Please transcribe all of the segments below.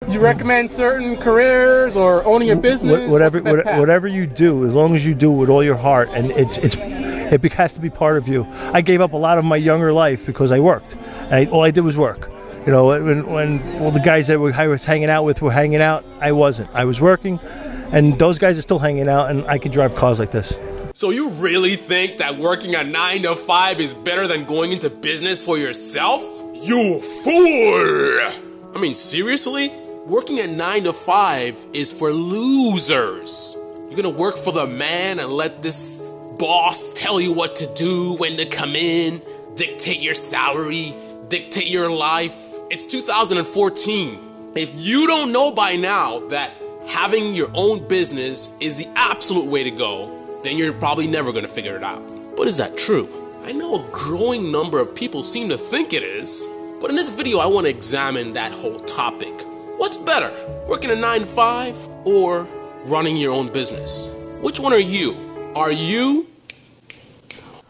You recommend certain careers or owning a business? Whatever you do, as long as you do it with all your heart, and it has to be part of you. I gave up a lot of my younger life because I worked. All I did was work. You know, when all the guys that I was hanging out with were hanging out, I wasn't. I was working, and those guys are still hanging out, and I could drive cars like this. So you really think that working a 9 to 5 is better than going into business for yourself? You fool! I mean, seriously? Working at 9 to 5 is for losers. You're gonna work for the man and let this boss tell you what to do, when to come in, dictate your salary, dictate your life. It's 2014. If you don't know by now that having your own business is the absolute way to go, then you're probably never going to figure it out. But is that true? I know a growing number of people seem to think it is. But in this video, I want to examine that whole topic. What's better, working a 9 to 5 or running your own business? Which one are you? Are you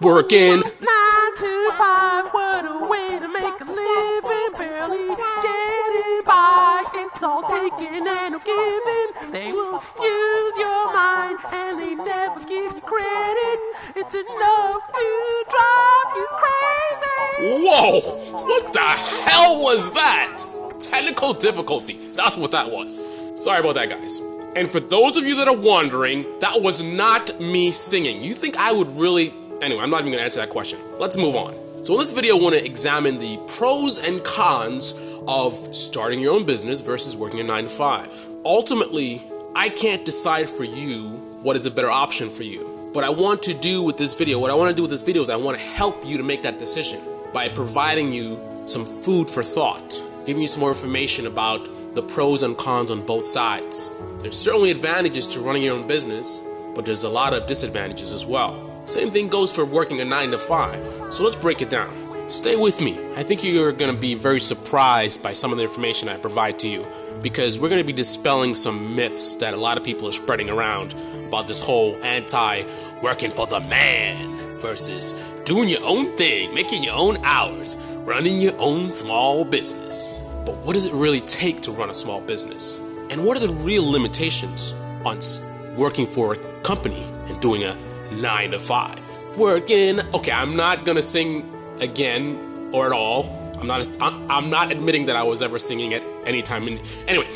working 9 to 5? What a way to make a living, barely getting by. It's all taken and no giving. They will use your mind and they never give you credit. It's enough to drive you crazy. Whoa! What the hell was that? Technical difficulty. That's what that was. Sorry about that, guys. And for those of you that are wondering, that was not me singing. You think I would really... Anyway, I'm not even going to answer that question. Let's move on. So in this video, I want to examine the pros and cons of starting your own business versus working a 9 to 5. Ultimately, I can't decide for you what is a better option for you. But I want to do with this video, what I want to do with this video is I want to help you to make that decision by providing you some food for thought, giving you some more information about the pros and cons on both sides. There's certainly advantages to running your own business, but there's a lot of disadvantages as well. Same thing goes for working a 9 to 5. So let's break it down. Stay with me. I think you're going to be very surprised by some of the information I provide to you, because we're going to be dispelling some myths that a lot of people are spreading around about this whole anti-working for the man versus doing your own thing, making your own hours, running your own small business. But what does it really take to run a small business? And what are the real limitations on working for a company and doing a 9 to 5? Working. Okay, I'm not gonna sing again or at all. I'm not admitting that I was ever singing at any time. Anyway,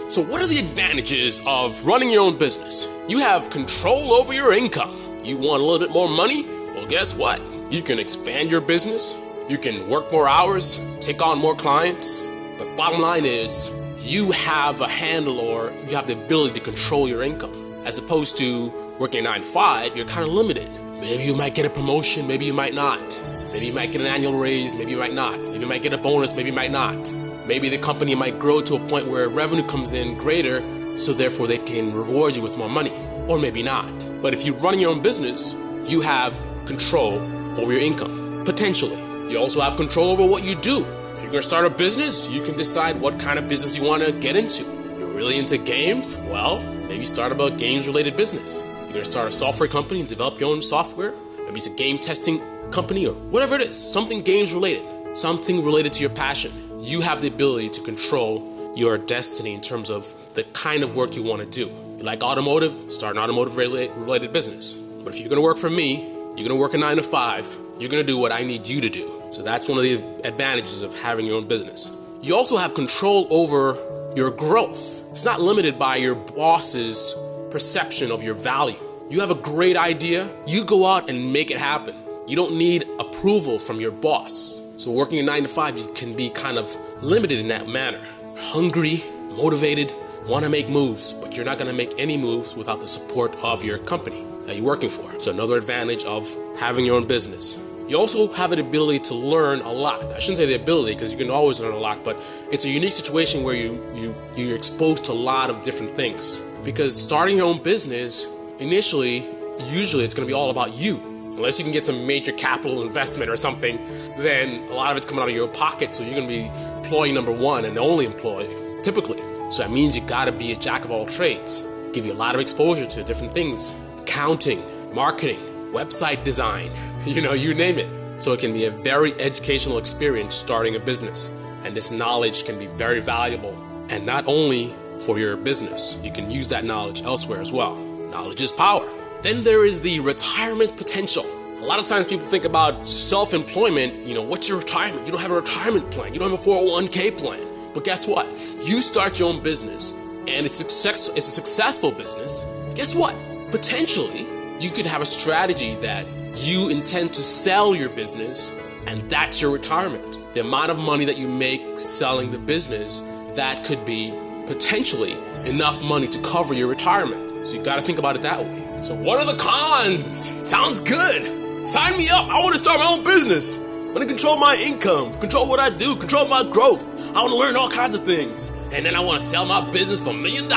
so what are the advantages of running your own business? You have control over your income. You want a little bit more money? Well, guess what? You can expand your business. You can work more hours, take on more clients. But bottom line is, you have a handle, or you have the ability to control your income. As opposed to working a 9 to 5, you're kind of limited. Maybe you might get a promotion, maybe you might not. Maybe you might get an annual raise, maybe you might not. Maybe you might get a bonus, maybe you might not. Maybe the company might grow to a point where revenue comes in greater, so therefore they can reward you with more money. Or maybe not. But if you're running your own business, you have control over your income, potentially. You also have control over what you do. If you're going to start a business, you can decide what kind of business you want to get into. You're really into games? Well, maybe start a games-related business. You're going to start a software company and develop your own software. Maybe it's a game testing company or whatever it is. Something games-related. Something related to your passion. You have the ability to control your destiny in terms of the kind of work you want to do. You like automotive? Start an automotive-related business. But if you're going to work for me, you're going to work a 9 to 5. You're going to do what I need you to do. So that's one of the advantages of having your own business. You also have control over your growth. It's not limited by your boss's perception of your value. You have a great idea, you go out and make it happen. You don't need approval from your boss. So working a 9 to 5, you can be kind of limited in that manner. Hungry, motivated, want to make moves, but you're not going to make any moves without the support of your company that you're working for. So another advantage of having your own business. You also have an ability to learn a lot. I shouldn't say the ability, because you can always learn a lot, but it's a unique situation where you're exposed to a lot of different things. Because starting your own business, usually it's going to be all about you. Unless you can get some major capital investment or something, then a lot of it's coming out of your pocket, so you're going to be employee number one and the only employee, typically. So that means you got to be a jack of all trades. Give you a lot of exposure to different things. Accounting, marketing, website design, you name it. So it can be a very educational experience starting a business. And this knowledge can be very valuable. And not only for your business, you can use that knowledge elsewhere as well. Knowledge is power. Then there is the retirement potential. A lot of times people think about self-employment, what's your retirement? You don't have a retirement plan. You don't have a 401k plan. But guess what? You start your own business and it's a successful business. Guess what? Potentially, you could have a strategy that you intend to sell your business, and that's your retirement. The amount of money that you make selling the business, that could be potentially enough money to cover your retirement. So you got to think about it that way. So what are the cons? It sounds good. Sign me up. I want to start my own business. I want to control my income, control what I do, control my growth. I want to learn all kinds of things. And then I want to sell my business for $1 million.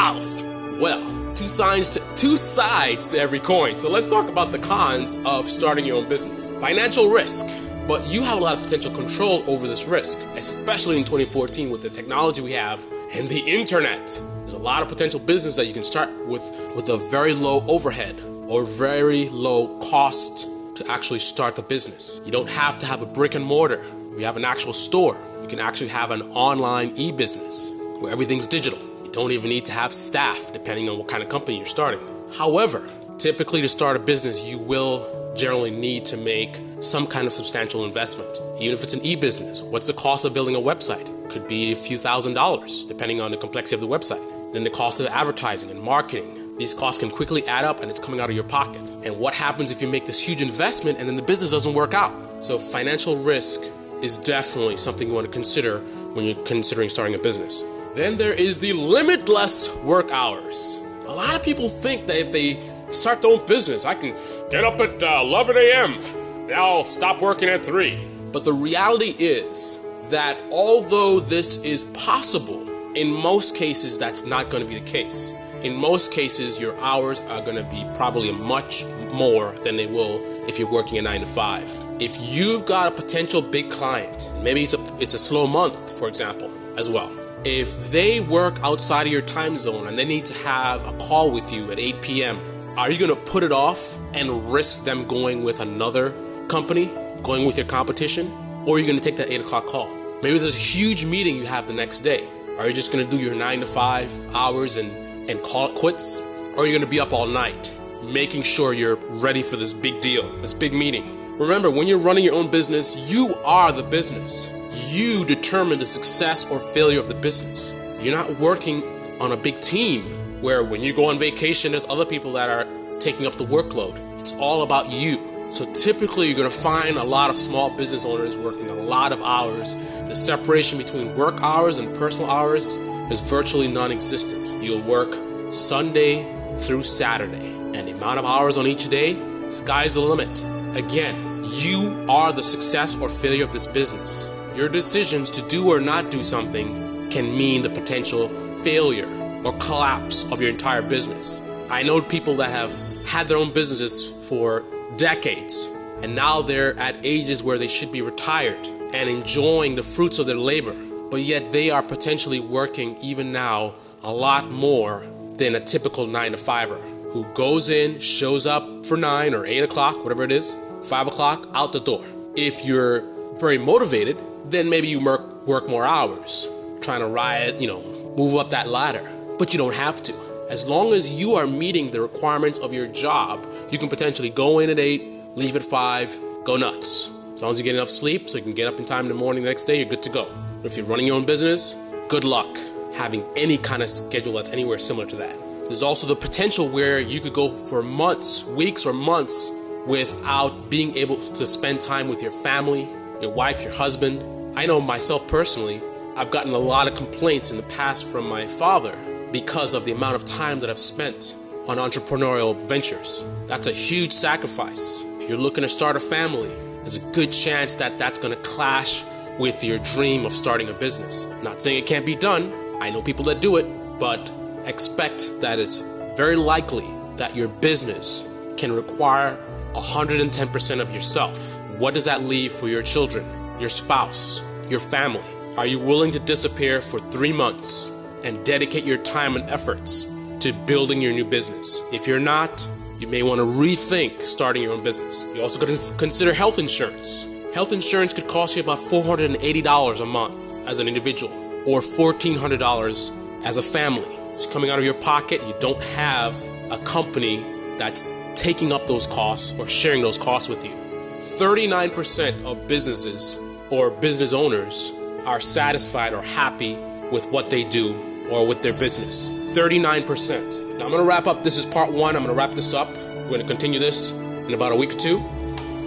Well, two sides to every coin. So let's talk about the cons of starting your own business. Financial risk. But you have a lot of potential control over this risk, especially in 2014 with the technology we have and the internet. There's a lot of potential business that you can start with a very low overhead or very low cost to actually start the business. You don't have to have a brick and mortar. You have an actual store. You can actually have an online e-business where everything's digital. You don't even need to have staff depending on what kind of company you're starting. However, typically to start a business, you will generally need to make some kind of substantial investment. Even if it's an e-business, what's the cost of building a website? Could be a few $1,000s, depending on the complexity of the website. Then the cost of advertising and marketing. These costs can quickly add up and it's coming out of your pocket. And what happens if you make this huge investment and then the business doesn't work out? So financial risk is definitely something you want to consider when you're considering starting a business. Then there is the limitless work hours. A lot of people think that if they start their own business, I can get up at 11 a.m. I'll stop working at 3. But the reality is that although this is possible, in most cases that's not going to be the case. In most cases, your hours are going to be probably much more than they will if you're working a 9 to 5. If you've got a potential big client, maybe it's a slow month, for example, as well. If they work outside of your time zone and they need to have a call with you at 8 p.m., are you going to put it off and risk them going with another company, going with your competition? Or are you going to take that 8 o'clock call? Maybe there's a huge meeting you have the next day. Are you just going to do your 9 to 5 hours and call it quits? Or are you going to be up all night, making sure you're ready for this big deal, this big meeting? Remember, when you're running your own business, you are the business. You determine the success or failure of the business. You're not working on a big team where when you go on vacation, there's other people that are taking up the workload. It's all about you. So typically you're going to find a lot of small business owners working a lot of hours. The separation between work hours and personal hours is virtually non-existent. You'll work Sunday through Saturday, and the amount of hours on each day, sky's the limit. Again, you are the success or failure of this business. Your decisions to do or not do something can mean the potential failure or collapse of your entire business. I know people that have had their own businesses for decades, and now they're at ages where they should be retired and enjoying the fruits of their labor, but yet they are potentially working even now a lot more than a typical 9 to 5er who goes in, shows up for 9 or 8 o'clock, whatever it is, 5 o'clock, out the door. If you're very motivated, then maybe you work more hours, trying to move up that ladder, but you don't have to. As long as you are meeting the requirements of your job, you can potentially go in at 8, leave at 5, go nuts. As long as you get enough sleep so you can get up in time in the morning the next day, you're good to go. If you're running your own business, good luck having any kind of schedule that's anywhere similar to that. There's also the potential where you could go for months, weeks or months without being able to spend time with your family, your wife, your husband. I know myself personally, I've gotten a lot of complaints in the past from my father because of the amount of time that I've spent on entrepreneurial ventures. That's a huge sacrifice. If you're looking to start a family, there's a good chance that that's going to clash with your dream of starting a business. I'm not saying it can't be done. I know people that do it, but expect that it's very likely that your business can require 110% of yourself. What does that leave for your children, your spouse, your family? Are you willing to disappear for 3 months and dedicate your time and efforts to building your new business? If you're not, you may want to rethink starting your own business. You also got to consider health insurance. Health insurance could cost you about $480 a month as an individual, or $1,400 as a family. It's coming out of your pocket. You don't have a company that's taking up those costs or sharing those costs with you. 39% of businesses or business owners are satisfied or happy with what they do or with their business. 39%. Now I'm going to wrap up. This is part one. I'm going to wrap this up. We're going to continue this in about a week or two.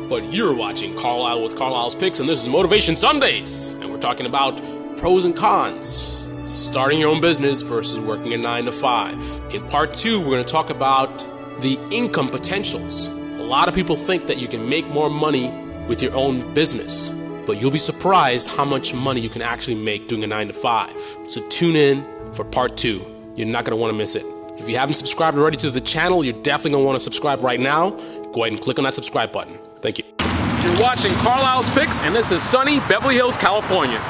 But you're watching Carlyle with Carlyle's Picks, and this is Motivation Sundays. And we're talking about pros and cons, starting your own business versus working a 9 to 5. In part two, we're going to talk about the income potentials. A lot of people think that you can make more money with your own business, but you'll be surprised how much money you can actually make doing a 9 to 5. So tune in for part two. You're not going to want to miss it. If you haven't subscribed already to the channel, you're definitely going to want to subscribe right now. Go ahead and click on that subscribe button. Thank you. You're watching Carlyle's Picks, and this is sunny Beverly Hills, California.